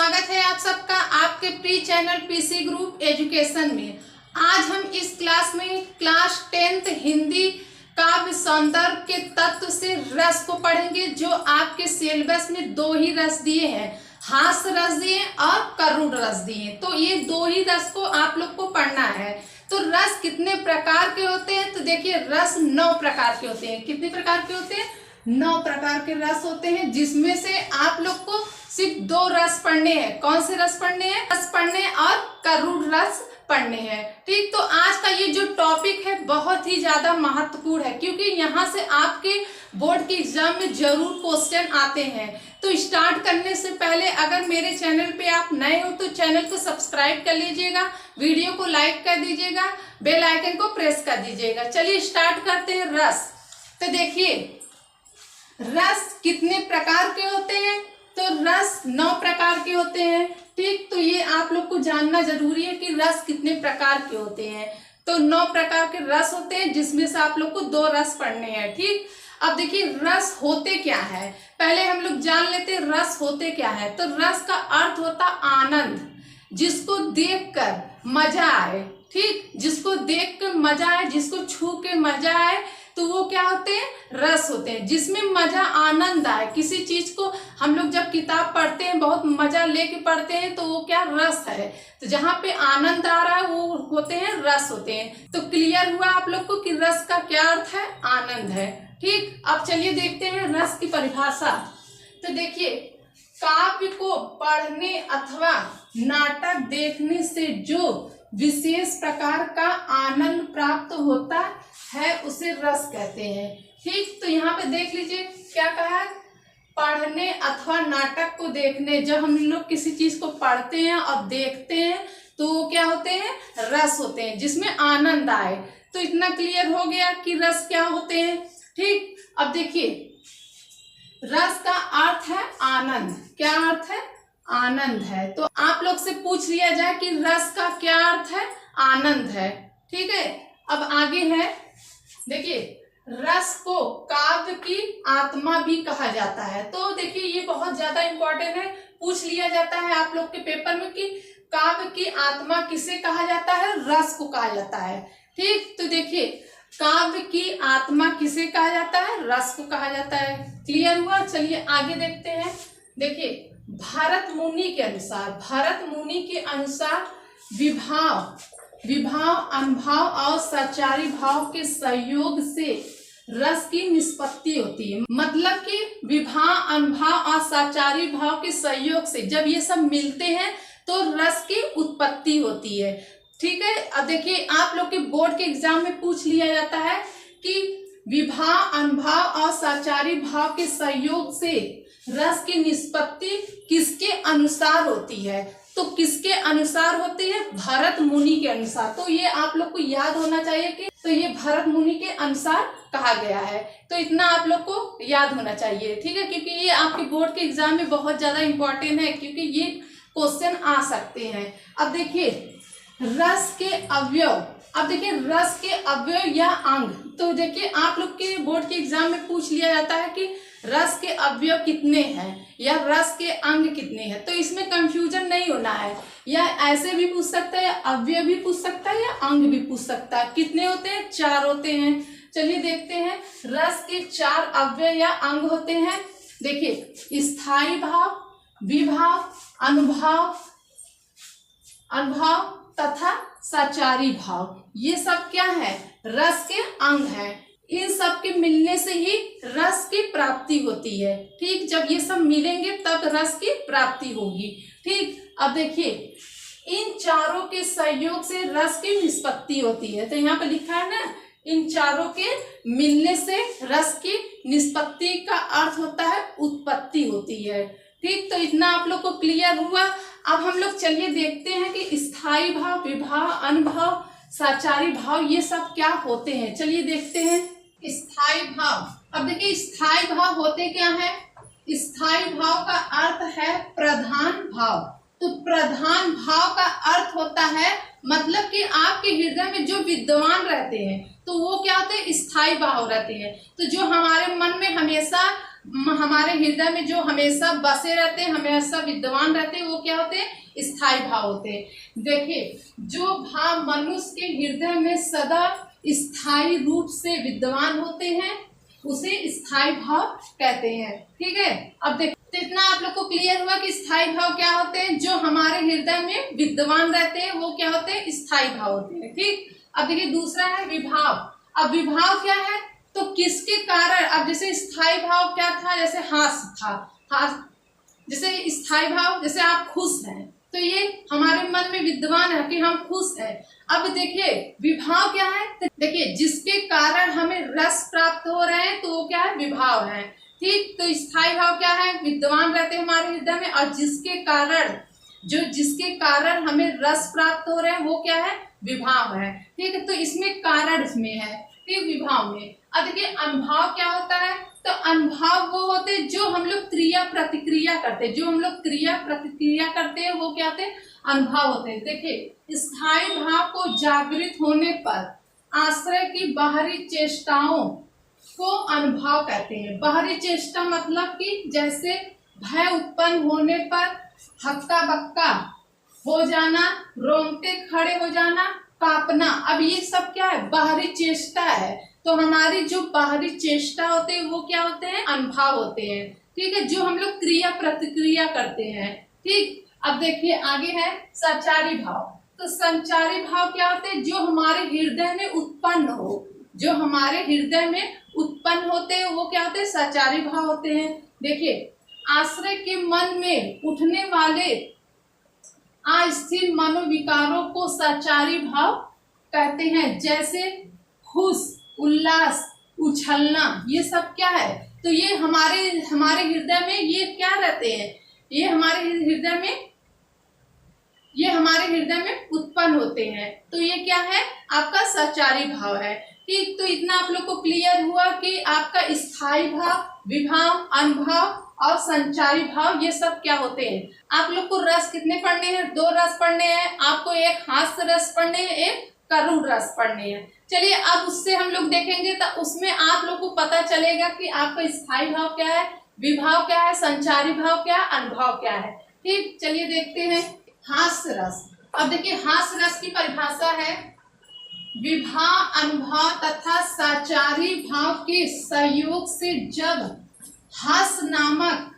स्वागत है आप सबका आपके pre channel PC group education में। आज हम इस क्लास में क्लास 10th हिंदी काव्य सौंदर्य के तत्व से रस को पढ़ेंगे, जो आपके सिलेबस में दो ही रस दिए हैं, हास्य रस दिए और करुण रस दिए। तो ये दो ही रस को आप लोग को पढ़ना है। तो रस कितने प्रकार के होते हैं? तो देखिए रस 9 प्रकार के होते हैं। कितने प्रकार के होते हैं? 9 प्रकार के रस होते हैं, जिसमें से आप लोग को सिर्फ 2 रस पढ़ने हैं। कौन से रस पढ़ने हैं? रस पढ़ने और करुण रस पढ़ने हैं। ठीक, तो आज का ये जो टॉपिक है बहुत ही ज्यादा महत्वपूर्ण है, क्योंकि यहाँ से आपके बोर्ड के एग्जाम में जरूर क्वेश्चन आते हैं। तो स्टार्ट करने से पहले अगर मेरे चैनल पे आप नए हो तो चैनल को सब्सक्राइब कर लीजिएगा, वीडियो को लाइक कर दीजिएगा, बेल आइकन को प्रेस कर दीजिएगा। चलिए स्टार्ट करते हैं रस। तो देखिए रस कितने प्रकार के होते हैं? तो रस 9 प्रकार के होते हैं। ठीक, तो ये आप लोग को जानना जरूरी है कि रस कितने प्रकार के होते हैं। तो 9 प्रकार के रस होते हैं, जिसमें से आप लोग को 2 रस पढ़ने हैं। ठीक, अब देखिए रस होते क्या है, पहले हम लोग जान लेते हैं रस होते क्या है। तो रस का अर्थ होता आनंद, जिसको देखकर मजा आए। ठीक, जिसको देखकर मजा आए, जिसको छू के मजा आए, तो वो क्या होते हैं? रस होते हैं। जिसमें मजा आनंद आए, किसी चीज को हम लोग जब किताब पढ़ते हैं बहुत मजा लेके पढ़ते हैं, तो वो क्या? रस है। तो जहाँ पे आनंद आ रहा है वो होते हैं रस होते हैं। तो क्लियर हुआ आप लोग को कि रस का क्या अर्थ है? आनंद है। ठीक, अब चलिए देखते हैं रस की परिभाषा। तो देखिए काव्य को पढ़ने अथवा नाटक देखने से जो विशेष प्रकार का आनंद प्राप्त होता है उसे रस कहते हैं। ठीक, तो यहाँ पे देख लीजिए क्या कहा है? पढ़ने अथवा नाटक को देखने। जब हम लोग किसी चीज को पढ़ते हैं और देखते हैं तो वो क्या होते हैं? रस होते हैं, जिसमें आनंद आए। तो इतना क्लियर हो गया कि रस क्या होते हैं। ठीक, अब देखिए रस का अर्थ है आनंद। क्या अर्थ है? आनंद है। तो आप लोग से पूछ लिया जाए कि रस का क्या अर्थ है? आनंद है। ठीक है, अब आगे है देखिए रस को काव्य की आत्मा भी कहा जाता है। तो देखिए ये बहुत ज्यादा इंपॉर्टेंट है, पूछ लिया जाता है आप लोग के पेपर में कि काव्य की आत्मा किसे कहा जाता है? रस को कहा जाता है। ठीक, तो देखिए काव्य की आत्मा किसे कहा जाता है? रस को कहा जाता है। क्लियर हुआ? चलिए आगे देखते हैं। देखिए भरत मुनि के अनुसार विभाव अनुभाव और सचारी भाव के सहयोग से रस की निष्पत्ति होती है। मतलब कि विभाव अनुभाव और सचारी भाव के सहयोग से जब ये सब मिलते हैं तो रस की उत्पत्ति होती है। ठीक है, अब देखिए आप लोग के बोर्ड के एग्जाम में पूछ लिया जाता है कि विभाव अनुभाव और सचारी भाव के सहयोग से रस की निष्पत्ति किसके अनुसार होती है? तो किसके अनुसार होती है? भरत मुनि के अनुसार। तो ये आप लोग को याद होना चाहिए कि तो ये भरत मुनि के अनुसार कहा गया है। तो इतना आप लोग को याद होना चाहिए। ठीक है, क्योंकि ये आपके बोर्ड के एग्जाम में बहुत ज्यादा इंपॉर्टेंट है, क्योंकि ये क्वेश्चन आ सकते हैं। अब देखिए रस के अवयव। अब देखिए रस के अवयव या अंग। तो देखिए आप लोग के बोर्ड के एग्जाम में पूछ लिया जाता है कि रस के अवयव कितने हैं या रस के अंग कितने हैं। तो इसमें कंफ्यूजन नहीं होना है, या ऐसे भी पूछ सकता है, अवयव भी पूछ सकता है या अंग भी पूछ सकता है। कितने होते हैं? 4 होते हैं। चलिए देखते हैं रस के 4 अवयव या अंग होते हैं। देखिए स्थायी भाव, विभाव, अनुभाव तथा सचारी भाव, ये सब क्या है? रस के अंग है। इन सब के मिलने से ही रस की प्राप्ति होती है। ठीक, जब ये सब मिलेंगे तब रस की प्राप्ति होगी। ठीक, अब देखिए इन चारों के सहयोग से रस की निष्पत्ति होती है। तो यहाँ पे लिखा है ना, इन चारों के मिलने से रस की निष्पत्ति का अर्थ होता है उत्पत्ति होती है। ठीक, तो इतना आप लोग को क्लियर हुआ। अब हम लोग चलिए देखते हैं कि स्थायी भाव, विभाव, अनुभाव, सचारी भाव ये सब क्या होते हैं। चलिए देखते हैं स्थायी भाव। अब देखिए स्थायी भाव होते क्या है? स्थायी भाव का अर्थ है प्रधान भाव। तो प्रधान भाव का अर्थ होता है मतलब कि आपके हृदय में जो विद्वान रहते हैं तो वो क्या होते हैं? स्थायी भाव रहते हैं। तो जो हमारे मन में हमेशा हमारे हृदय में जो हमेशा बसे रहते हैं, हमेशा विद्यमान रहते हैं, वो क्या होते हैं? स्थायी भाव होते हैं। देखिए, जो भाव मनुष्य के हृदय में सदा स्थायी रूप से विद्यमान होते हैं उसे स्थायी भाव कहते हैं। ठीक है, अब देखिए, तो इतना आप लोग को क्लियर हुआ कि स्थायी भाव क्या होते हैं? जो हमारे हृदय में विद्यमान रहते हैं वो क्या होते हैं? स्थायी भाव होते हैं। ठीक, अब देखिए दूसरा है विभाव। अब विभाव क्या है? तो किसके कारण, अब जैसे स्थायी भाव क्या था? जैसे हास था, हास, जैसे स्थायी भाव, जैसे आप खुश हैं तो ये हमारे मन में विद्यमान है कि हम खुश हैं। अब देखिए विभाव क्या है? तो देखिए जिसके कारण हमें रस प्राप्त हो रहे हैं तो वो क्या है? विभाव है। ठीक, तो स्थायी भाव क्या है? विद्यमान रहते हैं हमारे हृदय में, और जिसके कारण हमें रस प्राप्त हो रहे हैं वो क्या है? विभाव है। ठीक है, तो इसमें कारण इसमें है, ठीक, विभाव में। अब देखिए अनुभाव क्या होता है? तो अनुभाव वो होते हैं जो हम लोग क्रिया प्रतिक्रिया करते हैं, जो हम लोग क्रिया प्रतिक्रिया करते हैं वो क्या होते हैं? अनुभाव होते हैं। देखिए स्थायी भाव को जागृत होने पर आश्रय की बाहरी चेष्टाओं को अनुभाव कहते हैं। बाहरी चेष्टा मतलब कि जैसे भय उत्पन्न होने पर हक्का बक्का हो जाना, रोंगटे खड़े हो जाना, कांपना, अब ये सब क्या है? बाहरी चेष्टा है। तो हमारी जो बाहरी चेष्टा होते हैं वो क्या होते हैं? अनुभाव होते हैं। ठीक है, जो हम लोग क्रिया प्रतिक्रिया करते हैं। ठीक, अब देखिए आगे है संचारी भाव। तो संचारी भाव क्या होते हैं? जो हमारे हृदय में उत्पन्न हो, जो हमारे हृदय में उत्पन्न होते हैं वो क्या होते हैं? संचारी भाव होते हैं। देखिए आश्रय के मन में उठने वाले अस्थिर मनोविकारों को संचारी भाव कहते हैं। जैसे खुश, उल्लास, उछलना, ये सब क्या है? तो ये हमारे हृदय में ये क्या रहते हैं? ये हमारे हृदय में उत्पन्न होते हैं। तो ये क्या है? आपका संचारी भाव है। ठीक, तो इतना आप लोग को क्लियर हुआ कि आपका स्थायी भाव, विभाव, अनुभाव और संचारी भाव ये सब क्या होते हैं। आप लोग को रस कितने पढ़ने हैं? 2 रस पढ़ने हैं आपको, एक हास्य रस पढ़ने हैं, एक करुण रस पढ़ने हैं। चलिए अब उससे हम लोग देखेंगे तो उसमें आप लोग को पता चलेगा कि आपका स्थायी भाव क्या है, विभाव क्या है, संचारी भाव क्या है, अनुभाव क्या है। ठीक, चलिए देखते हैं हास्य रस। अब देखिए हास्य रस की परिभाषा है विभाव, अनुभाव तथा संचारी भाव के सहयोग से जब हास्य नामक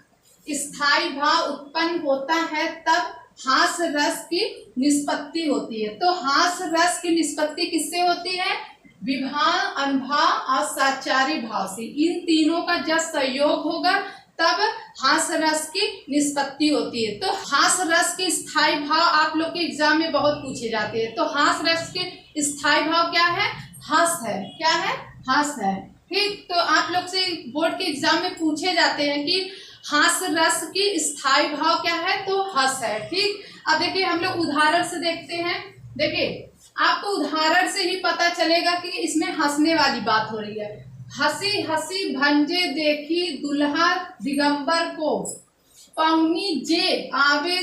स्थायी भाव उत्पन्न होता है तब हास्य रस की निष्पत्ति होती है। तो हास्य रस की निष्पत्ति किससे होती है? विभाव, अनुभाव और संचारी भाव से। इन तीनों का जब सहयोग होगा तब हास्य रस की निष्पत्ति होती है। तो हास्य रस के स्थायी भाव आप लोग के एग्जाम में बहुत पूछे जाते हैं। तो हास्य रस के स्थायी भाव क्या है? हस है। क्या है? हस है। ठीक, तो आप लोग से बोर्ड के एग्जाम में पूछे जाते हैं कि हास्य रस की स्थायी भाव क्या है? तो हस है। ठीक, अब देखिए हम लोग उदाहरण से देखते हैं। देखिए आपको उदाहरण से ही पता चलेगा कि इसमें हंसने वाली बात हो रही है। हंसी हंसी भंजे देखी दुल्हा दिगंबर को, पौनी जे आवे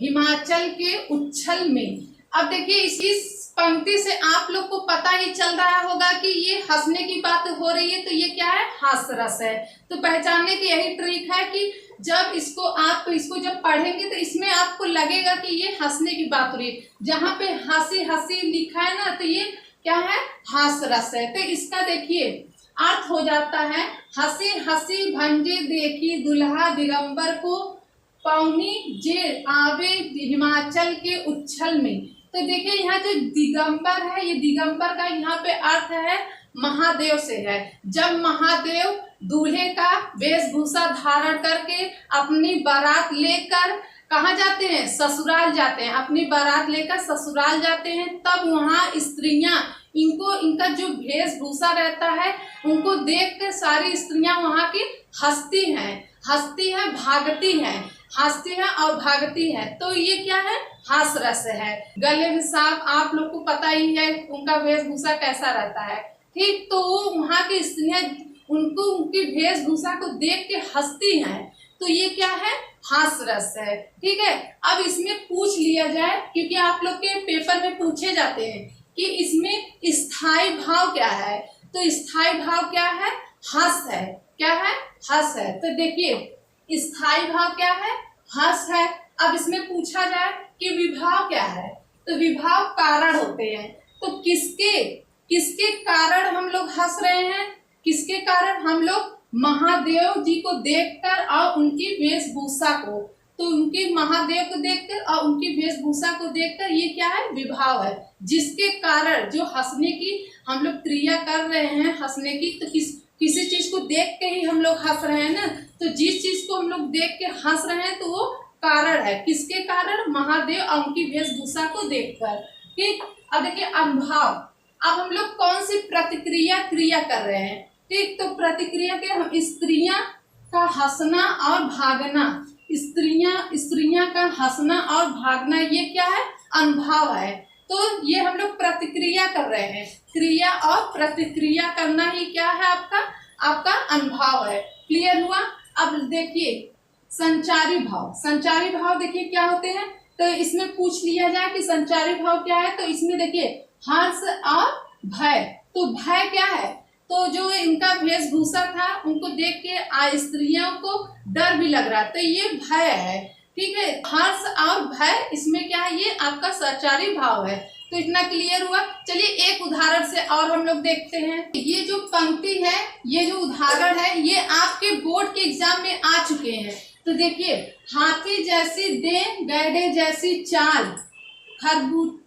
हिमाचल के उच्छल में। अब देखिए इस पंक्ति से आप लोग को पता ही चल रहा होगा कि ये हंसने की बात हो रही है, तो ये क्या है? हास्य रस है। तो पहचानने की यही ट्रिक है कि जब इसको जब पढ़ेंगे तो इसमें आपको लगेगा कि ये हंसने की बात हो रही है। जहाँ पे हंसी हंसी लिखा है ना, तो ये क्या है? हास्य रस है। तो इसका देखिए अर्थ हो जाता है हंसी हंसी भंजे देखी दुल्हा दिगंबर को, पौनी जे आवे हिमाचल के उच्छल में। तो देखिए यहाँ जो दिगंबर है, ये दिगंबर का यहाँ पे अर्थ है महादेव से है। जब महादेव दूल्हे का वेशभूषा धारण करके अपनी बारात लेकर कहाँ जाते हैं? ससुराल जाते हैं। अपनी बारात लेकर ससुराल जाते हैं, तब वहाँ स्त्रियां इनका जो वेशभूषा रहता है उनको देख कर सारी स्त्रियां वहाँ की हंसती हैं, भागती हैं, हंसती है और भागती है। तो ये क्या है? हास्य रस है। गले में सांप, आप लोग को पता ही है उनका वेशभूषा कैसा रहता है। ठीक, तो वो वहाँ की स्त्रियां उनको उनकी वेशभूषा को देख के हंसती हैं, तो ये क्या है? हास्य रस है। ठीक है, अब इसमें पूछ लिया जाए, क्योंकि आप लोग के पेपर में पूछे जाते हैं कि इसमें स्थायी भाव क्या है। तो स्थायी भाव क्या है? हस है। क्या है, हस है। तो देखिए स्थाई भाव क्या है, हस है। अब इसमें पूछा जाए कि विभाव क्या है, तो विभाव कारण होते हैं। तो किसके किसके कारण हम लोग हंस रहे हैं, किसके कारण, हम लोग महादेव जी को देखकर और उनकी वेशभूषा को, तो उनके महादेव को देखकर और उनकी वेशभूषा को देखकर ये क्या है, विभाव है। जिसके कारण जो हंसने की हम लोग क्रिया कर रहे हैं, हंसने की, तो किसी चीज को देख के ही हम लोग हंस रहे हैं ना। तो जिस चीज को हम लोग देख के हंस रहे हैं तो वो कारण है। किसके कारण, महादेव और उनकी वेशभूषा को देखकर। ठीक, अब देखिए अनुभाव। अब हम लोग कौन सी प्रतिक्रिया क्रिया कर रहे हैं, ठीक, तो प्रतिक्रिया के हम स्त्रियां का हंसना और भागना, स्त्रियां का हंसना और भागना, ये क्या है, अनुभाव है। तो ये हम लोग प्रतिक्रिया कर रहे हैं, क्रिया और प्रतिक्रिया करना ही क्या है, आपका अनुभाव है। क्लियर हुआ। अब देखिए संचारी भाव। संचारी भाव देखिए क्या होते हैं, तो इसमें पूछ लिया जाए कि संचारी भाव क्या है, तो इसमें देखिए हर्ष और भय। तो भय क्या है, तो जो इनका वेशभूषा था उनको देख के स्त्रियों को डर भी लग रहा, तो ये भय है। ठीक है, हर्ष और भय, इसमें क्या है, ये आपका संचारी भाव है। तो इतना क्लियर हुआ। चलिए एक उदाहरण से और हम लोग देखते हैं। ये जो पंक्ति है, ये जो उदाहरण है, ये आपके बोर्ड के एग्जाम में आ चुके हैं। तो देखिए हाथी जैसी देह, गैडे जैसी चाल,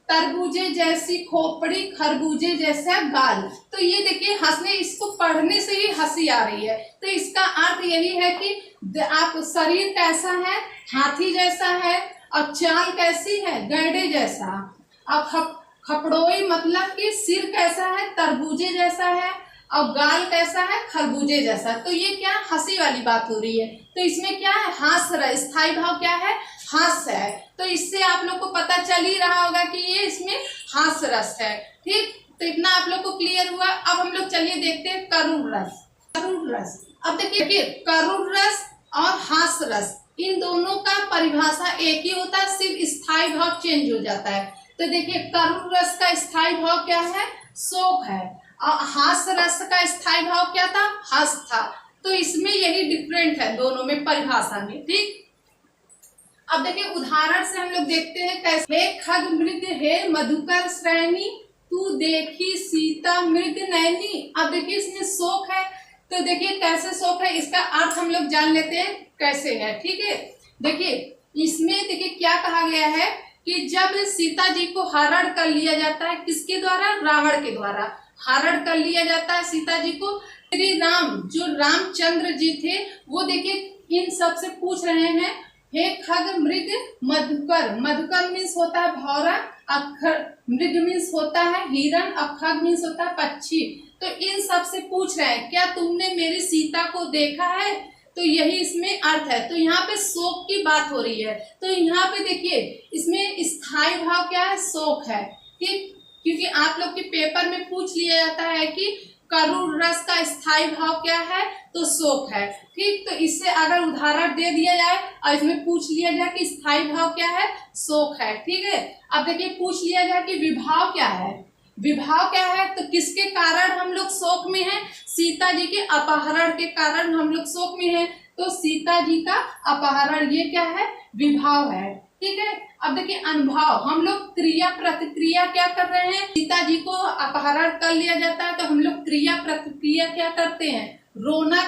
तरबूजे जैसी खोपड़ी, खरबूजे जैसा गाल। तो ये देखिए हंसने, इसको पढ़ने से ही हंसी आ रही है। तो इसका अर्थ यही है कि आप शरीर कैसा है, हाथी जैसा है, और चाल कैसी है, गैडे जैसा, और खपड़ोई मतलब कि सिर कैसा है, तरबूजे जैसा है, और गाल कैसा है, खरबूजे जैसा। तो ये क्या हंसी वाली बात हो रही है। तो इसमें क्या है, हास रस। स्थाई भाव क्या है, हास है। तो इससे आप लोग को पता चल ही रहा होगा कि ये इसमें हास रस है। ठीक, तो इतना आप लोग को क्लियर हुआ। अब हम लोग चलिए देखते हैं करुण रस। करुण रस, अब देखिए करुण रस और हास रस, इन दोनों का परिभाषा एक ही होता है, सिर्फ स्थाई भाव चेंज हो जाता है। तो देखिए करुण रस का स्थाई भाव क्या है, शोक है, और हास रस का स्थाई भाव क्या था, हर्ष था। तो इसमें यही डिफरेंट है दोनों में परिभाषा में। ठीक, अब देखिए उदाहरण से हम लोग देखते हैं कैसे। हे खग मृग हे मधुकर श्रेणी, तू देखी सीता मृग नैनी। अब देखिए इसमें शोक है, तो देखिए कैसे शोक है, इसका अर्थ हम लोग जान लेते हैं कैसे है। ठीक है, देखिए इसमें देखिए क्या कहा गया है कि जब सीता जी को हरण कर लिया जाता है, किसके द्वारा, रावण के द्वारा हरण कर लिया जाता है सीता जी को। श्री राम जो रामचंद्र जी थे, वो देखिए इन सब से पूछ रहे हैं, हे खग मृग मधुकर। मधुकर मीन्स होता है भौरा, अक्षर मृग मीन्स होता है हिरण, अखग मीन्स होता है पक्षी। तो इन सब से पूछ रहे हैं, क्या तुमने मेरी सीता को देखा है। तो यही इसमें अर्थ है। तो यहाँ पे शोक की बात हो रही है। तो यहाँ पे देखिए इसमें स्थाई भाव क्या है, शोक है। ठीक, क्योंकि आप लोग के पेपर में पूछ लिया जाता है कि करुण रस का स्थाई भाव क्या है, तो शोक है। ठीक, तो इससे अगर उदाहरण दे दिया जाए और इसमें पूछ लिया जाए कि स्थाई भाव क्या है, शोक है। ठीक है, अब देखिए पूछ लिया जाए कि विभाव क्या है। विभाव क्या है, तो किसके कारण हम लोग शोक में हैं, सीता जी के अपहरण के कारण हम लोग शोक में हैं। तो सीता जी का अपहरण, ये क्या है, विभाव है। ठीक है, अब देखिए अनुभाव, हम लोग क्रिया प्रतिक्रिया क्या कर रहे हैं, सीता जी को अपहरण कर लिया जाता है तो हम लोग क्रिया प्रतिक्रिया क्या करते हैं, रोना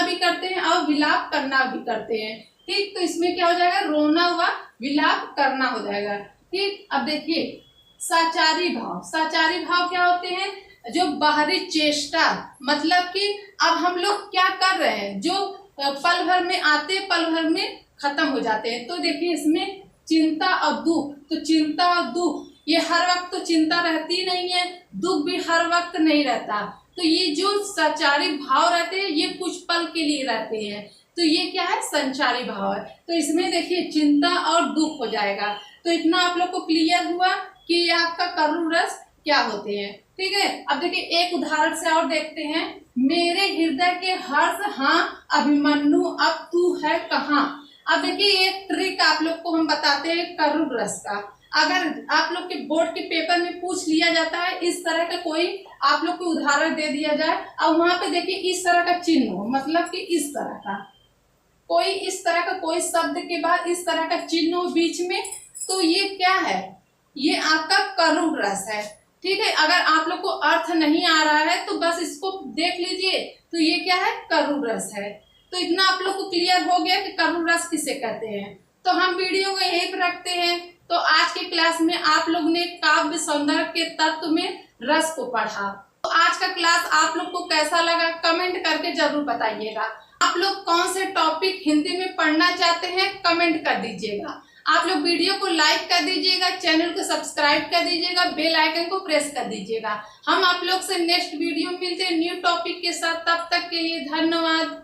भी करते हैं और विलाप करना भी करते हैं। ठीक, तो इसमें क्या हो जाएगा, रोना हुआ, विलाप करना हो जाएगा। ठीक, अब देखिए साचारी भाव। साचारी भाव क्या होते हैं, जो बाहरी चेष्टा, मतलब कि अब हम लोग क्या कर रहे हैं, जो पल भर में आते पल भर में खत्म हो जाते हैं। तो देखिए इसमें चिंता और दुख, तो चिंता और दुख, ये हर वक्त तो चिंता रहती नहीं है, दुख भी हर वक्त नहीं रहता। तो ये जो संचारी भाव रहते हैं ये कुछ पल के लिए रहते हैं। तो ये क्या है, संचारी भाव है। तो इसमें देखिए चिंता और दुख हो जाएगा। तो इतना आप लोग को क्लियर हुआ कि ये आपका करुण रस क्या होते हैं। ठीक है, अब देखिए एक उदाहरण से और देखते हैं। मेरे हृदय के हर्ष हाँ अभिमन्यु, अब तू है कहाँ। अब देखिए एक ट्रिक आप लोग को हम बताते हैं करुण रस का। अगर आप लोग के बोर्ड के पेपर में पूछ लिया जाता है, इस तरह का कोई आप लोग को उदाहरण दे दिया जाए और वहां पे देखिए इस तरह का चिन्ह हो, मतलब कि इस तरह का कोई, इस तरह का कोई शब्द के बाद इस तरह का चिन्ह हो बीच में, तो ये क्या है? ये आपका करुण रस है। ठीक है, अगर आप लोग को अर्थ नहीं आ रहा है तो बस इसको देख लीजिए, तो ये क्या है? करुण रस है। तो इतना आप लोग को क्लियर हो गया कि करुण रस किसे कहते हैं। तो हम वीडियो को यहीं पर रखते हैं। तो आज के क्लास में आप लोग ने काव्य सौंदर्य के तत्व में रस को पढ़ा। तो आज का क्लास आप लोग को कैसा लगा कमेंट करके जरूर बताइएगा। आप लोग कौन से टॉपिक हिंदी में पढ़ना चाहते हैं कमेंट कर दीजिएगा। आप लोग वीडियो को लाइक कर दीजिएगा, चैनल को सब्सक्राइब कर दीजिएगा, बेल आइकन को प्रेस कर दीजिएगा। हम आप लोग से नेक्स्ट वीडियो में मिलते हैं न्यू टॉपिक के साथ। तब तक के लिए धन्यवाद।